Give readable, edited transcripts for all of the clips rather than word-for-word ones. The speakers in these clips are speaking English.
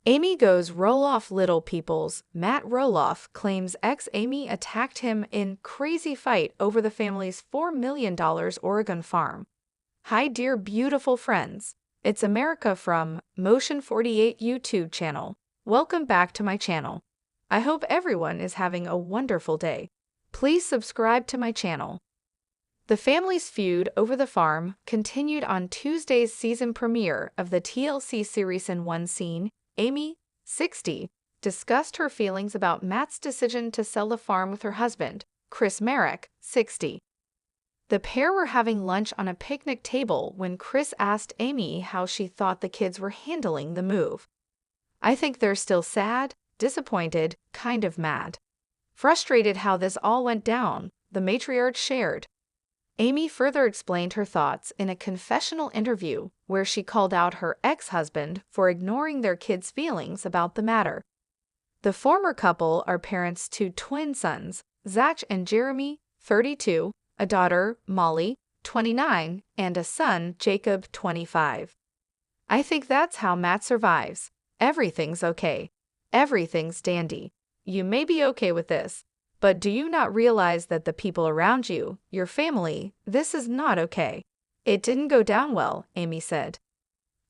Amy goes Roloff Little People's Matt Roloff claims ex-Amy attacked him in crazy fight over the family's $4 million Oregon farm. Hi dear beautiful friends, it's America from Motion 48 YouTube channel. Welcome back to my channel. I hope everyone is having a wonderful day. Please subscribe to my channel. The family's feud over the farm continued on Tuesday's season premiere of the TLC series. In one scene, Amy, 60, discussed her feelings about Matt's decision to sell the farm with her husband, Chris Merrick, 60. The pair were having lunch on a picnic table when Chris asked Amy how she thought the kids were handling the move. "I think they're still sad, disappointed, kind of mad. Frustrated how this all went down," the matriarch shared. Amy further explained her thoughts in a confessional interview where she called out her ex-husband for ignoring their kids' feelings about the matter. The former couple are parents to twin sons, Zach and Jeremy, 32, a daughter, Molly, 29, and a son, Jacob, 25. "I think that's how Matt survives. Everything's okay. Everything's dandy. You may be okay with this, but do you not realize that the people around you, your family, this is not okay? It didn't go down well," Amy said.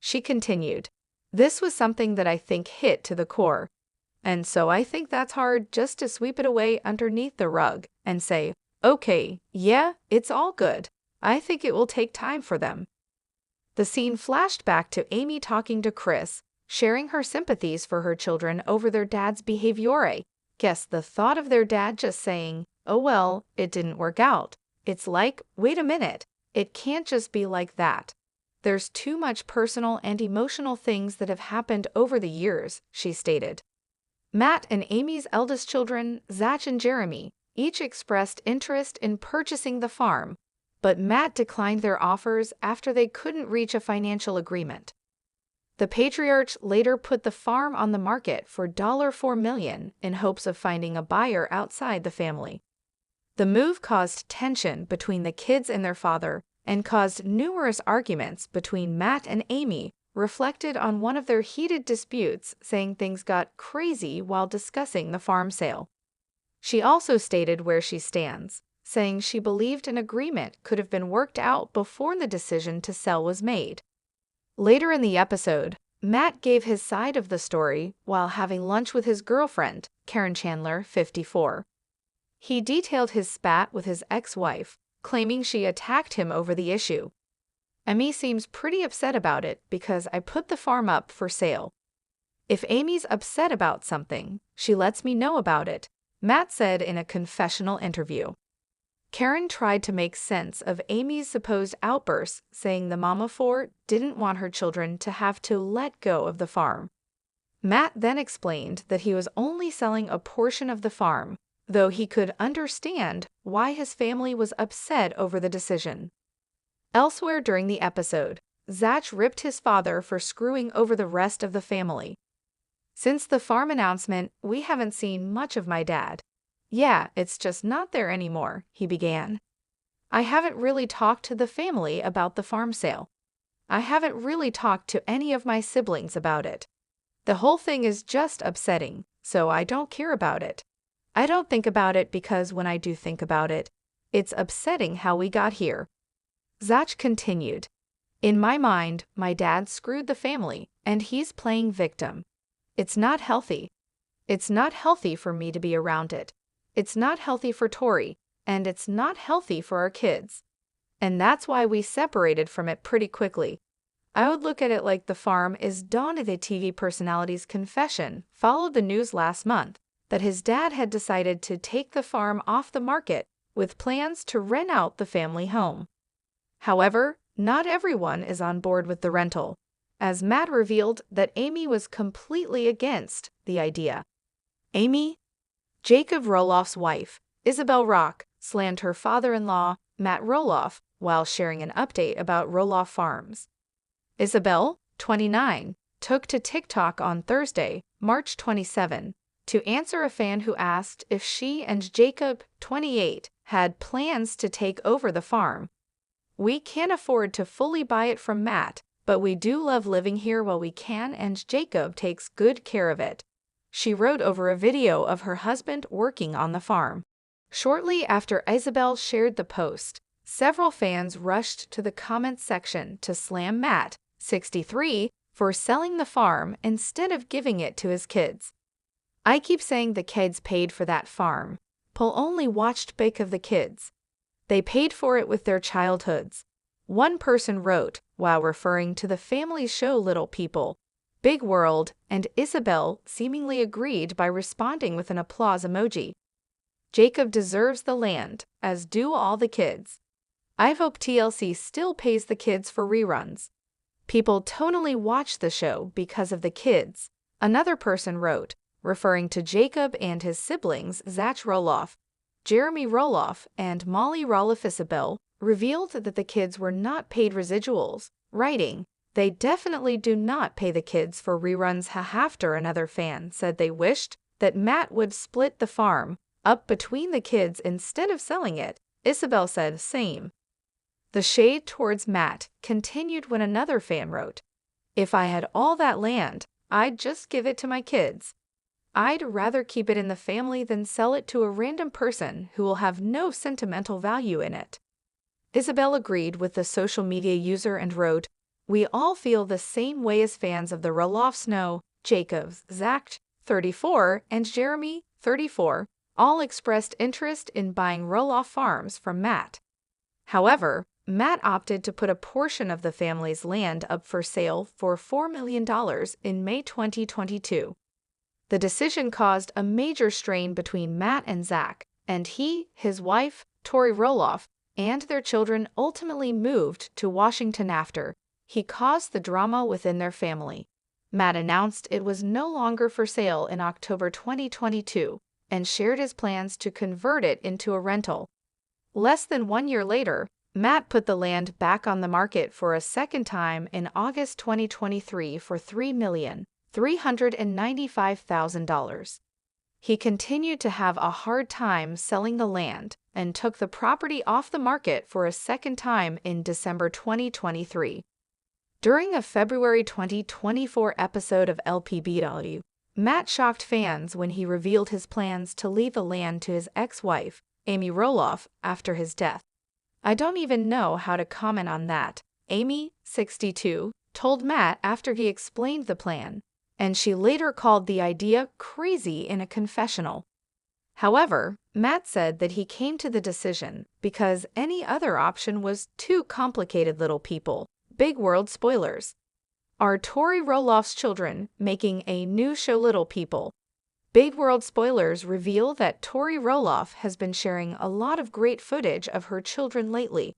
She continued, "This was something that I think hit to the core. And so I think that's hard, just to sweep it away underneath the rug and say, okay, yeah, it's all good. I think it will take time for them." The scene flashed back to Amy talking to Chris, sharing her sympathies for her children over their dad's behavior. Guess the thought of their dad just saying, "Oh well, it didn't work out." It's like, wait a minute, it can't just be like that. There's too much personal and emotional things that have happened over the years, she stated. Matt and Amy's eldest children, Zach and Jeremy, each expressed interest in purchasing the farm, but Matt declined their offers after they couldn't reach a financial agreement. The patriarch later put the farm on the market for $4 million in hopes of finding a buyer outside the family. The move caused tension between the kids and their father and caused numerous arguments between Matt and Amy, reflected on one of their heated disputes, saying things got crazy while discussing the farm sale. She also stated where she stands, saying she believed an agreement could have been worked out before the decision to sell was made. Later in the episode, Matt gave his side of the story while having lunch with his girlfriend, Karen Chandler, 54. He detailed his spat with his ex-wife, claiming she attacked him over the issue. "Amy seems pretty upset about it because I put the farm up for sale. If Amy's upset about something, she lets me know about it," Matt said in a confessional interview. Karen tried to make sense of Amy's supposed outbursts, saying the mama didn't want her children to have to let go of the farm. Matt then explained that he was only selling a portion of the farm, though he could understand why his family was upset over the decision. Elsewhere during the episode, Zach ripped his father for screwing over the rest of the family. "Since the farm announcement, we haven't seen much of my dad. Yeah, it's just not there anymore," he began. "I haven't really talked to the family about the farm sale. I haven't really talked to any of my siblings about it. The whole thing is just upsetting, so I don't care about it. I don't think about it because when I do think about it, it's upsetting how we got here." Zach continued, "In my mind, my dad screwed the family, and he's playing victim. It's not healthy. It's not healthy for me to be around it. It's not healthy for Tori, and it's not healthy for our kids. And that's why we separated from it pretty quickly. I would look at it like the farm is." Dawn, the TV personality's confession followed the news last month that his dad had decided to take the farm off the market with plans to rent out the family home. However, not everyone is on board with the rental, as Matt revealed that Amy was completely against the idea. Amy, Jacob Roloff's wife, Isabel Rock, slammed her father-in-law, Matt Roloff, while sharing an update about Roloff Farms. Isabel, 29, took to TikTok on Thursday, March 27, to answer a fan who asked if she and Jacob, 28, had plans to take over the farm. "We can't afford to fully buy it from Matt, but we do love living here while we can, and Jacob takes good care of it," she wrote over a video of her husband working on the farm. Shortly after Isabel shared the post, several fans rushed to the comments section to slam Matt, 63, for selling the farm instead of giving it to his kids. "I keep saying the kids paid for that farm. Paul only watched big of the kids. They paid for it with their childhoods," one person wrote, while referring to the family show Little People. Big World and Isabel seemingly agreed by responding with an applause emoji. "Jacob deserves the land, as do all the kids. I hope TLC still pays the kids for reruns. People tonally watch the show because of the kids," another person wrote, referring to Jacob and his siblings Zach Roloff, Jeremy Roloff, and Molly Roloff. Isabel revealed that the kids were not paid residuals, writing, "They definitely do not pay the kids for reruns." After another fan said they wished that Matt would split the farm up between the kids instead of selling it, Isabel said same. The shade towards Matt continued when another fan wrote, "If I had all that land, I'd just give it to my kids. I'd rather keep it in the family than sell it to a random person who will have no sentimental value in it." Isabel agreed with the social media user and wrote, "We all feel the same way as fans of the Roloffs know. Jacobs, Zach, 34, and Jeremy, 34, all expressed interest in buying Roloff farms from Matt. However, Matt opted to put a portion of the family's land up for sale for $4 million in May 2022. The decision caused a major strain between Matt and Zach, and he, his wife, Tori Roloff, and their children ultimately moved to Washington after he caused the drama within their family. Matt announced it was no longer for sale in October 2022 and shared his plans to convert it into a rental. Less than 1 year later, Matt put the land back on the market for a second time in August 2023 for $3,395,000. He continued to have a hard time selling the land and took the property off the market for a second time in December 2023. During a February 2024 episode of LPBW, Matt shocked fans when he revealed his plans to leave the land to his ex-wife, Amy Roloff, after his death. "I don't even know how to comment on that," Amy, 62, told Matt after he explained the plan, and she later called the idea crazy in a confessional. However, Matt said that he came to the decision because any other option was too complicated. Little People, Big World spoilers. Are Tori Roloff's children making a new show? Little People, Big World spoilers reveal that Tori Roloff has been sharing a lot of great footage of her children lately.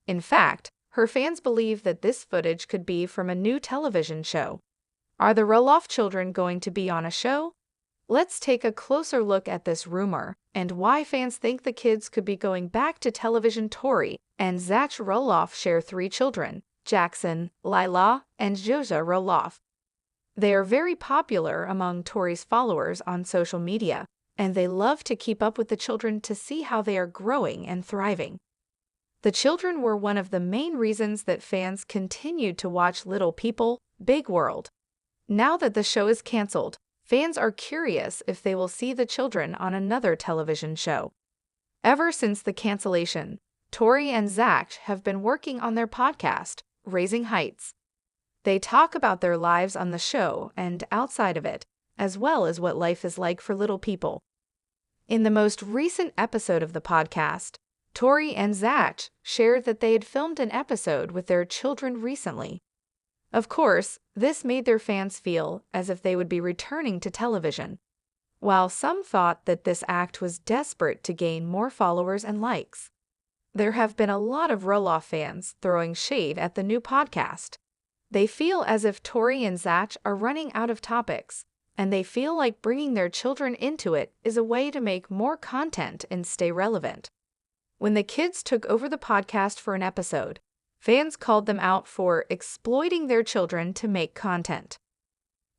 In fact, her fans believe that this footage could be from a new television show. Are the Roloff children going to be on a show? Let's take a closer look at this rumor and why fans think the kids could be going back to television. Tori and Zach Roloff share 3 children, Jackson, Lila, and Joja Roloff. They are very popular among Tori's followers on social media, and they love to keep up with the children to see how they are growing and thriving. The children were one of the main reasons that fans continued to watch Little People, Big World. Now that the show is canceled, fans are curious if they will see the children on another television show. Ever since the cancellation, Tori and Zach have been working on their podcast, Raising Heights. They talk about their lives on the show and outside of it, as well as what life is like for little people. In the most recent episode of the podcast, Tori and Zach shared that they had filmed an episode with their children recently. Of course, this made their fans feel as if they would be returning to television, while some thought that this act was desperate to gain more followers and likes. There have been a lot of Roloff fans throwing shade at the new podcast. They feel as if Tori and Zach are running out of topics, and they feel like bringing their children into it is a way to make more content and stay relevant. When the kids took over the podcast for an episode, fans called them out for exploiting their children to make content.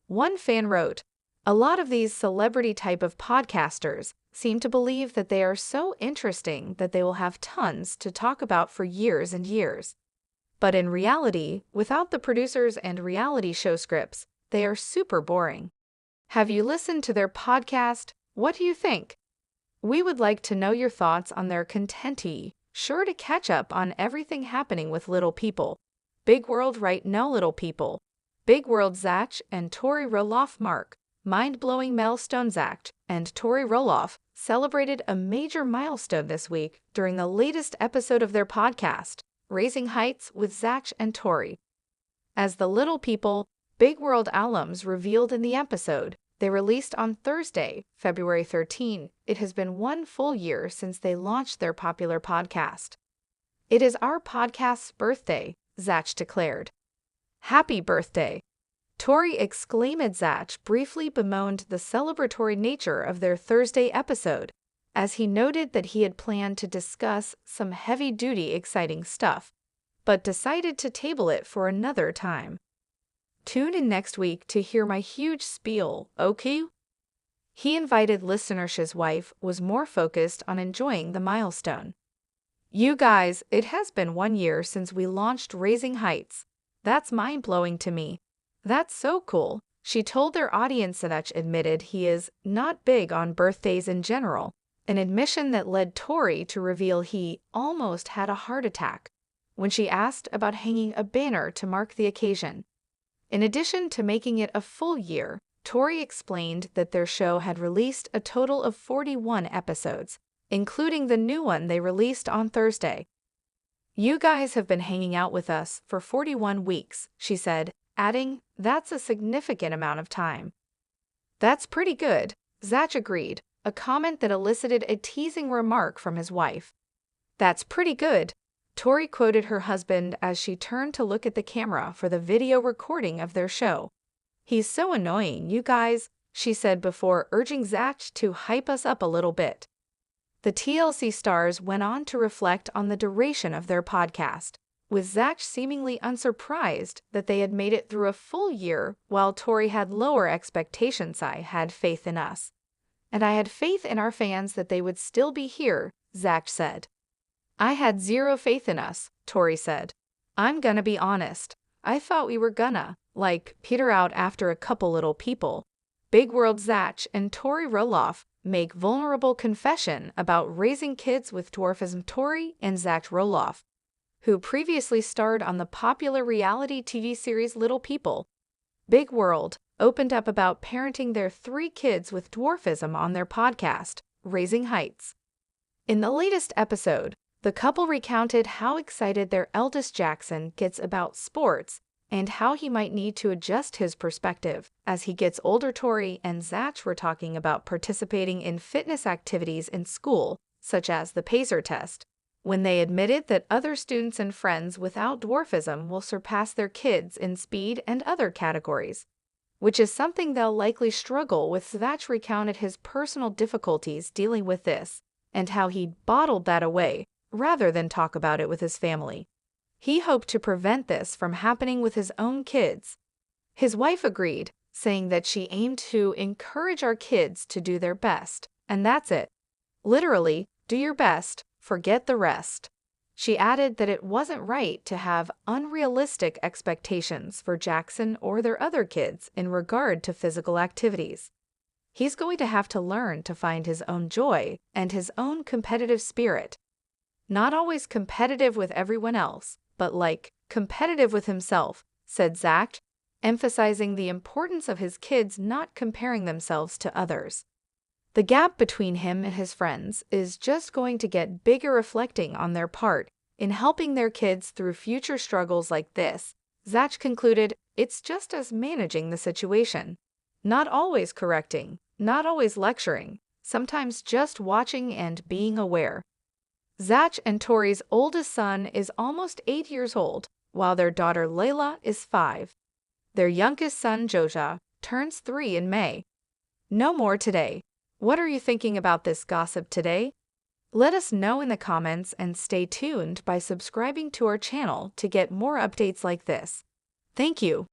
One fan wrote, "A lot of these celebrity type of podcasters seem to believe that they are so interesting that they will have tons to talk about for years and years. But in reality, without the producers and reality show scripts, they are super boring. Have you listened to their podcast? What do you think? We would like to know your thoughts on their content. Sure to catch up on everything happening with Little People. Big World right now, Little People. Big World Zach and Tori Roloff mark. Mind-blowing milestone. Zach and Tori Roloff celebrated a major milestone this week during the latest episode of their podcast, Raising Heights with Zach and Tori. As the Little People, Big World alums revealed in the episode, they released on Thursday, February 13, it has been 1 full year since they launched their popular podcast. It is our podcast's birthday, Zach declared. Happy birthday! Tori exclaimed. Zach briefly bemoaned the celebratory nature of their Thursday episode, as he noted that he had planned to discuss some heavy-duty exciting stuff, but decided to table it for another time. Tune in next week to hear my huge spiel, okay? He invited listeners. His wife was more focused on enjoying the milestone. You guys, it has been 1 year since we launched Raising Heights. That's mind-blowing to me. That's so cool, she told their audience. Zach admitted he is not big on birthdays in general, an admission that led Tori to reveal he almost had a heart attack when she asked about hanging a banner to mark the occasion. In addition to making it a full year, Tori explained that their show had released a total of 41 episodes, including the new one they released on Thursday. You guys have been hanging out with us for 41 weeks, she said, adding, that's a significant amount of time. That's pretty good, Zach agreed, a comment that elicited a teasing remark from his wife. That's pretty good, Tori quoted her husband as she turned to look at the camera for the video recording of their show. He's so annoying, you guys, she said before urging Zach to hype us up a little bit. The TLC stars went on to reflect on the duration of their podcast, with Zach seemingly unsurprised that they had made it through a full year while Tori had lower expectations. I had faith in us. And I had faith in our fans that they would still be here, Zach said. I had zero faith in us, Tori said. I'm gonna be honest. I thought we were gonna, peter out after a couple Little People. Big World Zach and Tori Roloff make vulnerable confession about raising kids with dwarfism. Tori and Zach Roloff, who previously starred on the popular reality TV series Little People, Big World, opened up about parenting their 3 kids with dwarfism on their podcast, Raising Heights. In the latest episode, the couple recounted how excited their eldest Jackson gets about sports and how he might need to adjust his perspective as he gets older. Tori and Zach were talking about participating in fitness activities in school, such as the Pacer test, when they admitted that other students and friends without dwarfism will surpass their kids in speed and other categories, which is something they'll likely struggle with. Zach recounted his personal difficulties dealing with this and how he bottled that away rather than talk about it with his family. He hoped to prevent this from happening with his own kids. His wife agreed, saying that she aimed to encourage our kids to do their best, and that's it. Literally, do your best, forget the rest. She added that it wasn't right to have unrealistic expectations for Jackson or their other kids in regard to physical activities. He's going to have to learn to find his own joy and his own competitive spirit. Not always competitive with everyone else, but competitive with himself, said Zach, emphasizing the importance of his kids not comparing themselves to others. The gap between him and his friends is just going to get bigger, reflecting on their part in helping their kids through future struggles like this. Zach concluded, it's just us managing the situation. Not always correcting, not always lecturing, sometimes just watching and being aware. Zach and Tori's oldest son is almost 8 years old, while their daughter Layla is 5. Their youngest son, Joja, turns 3 in May. No more today. What are you thinking about this gossip today? Let us know in the comments and stay tuned by subscribing to our channel to get more updates like this. Thank you.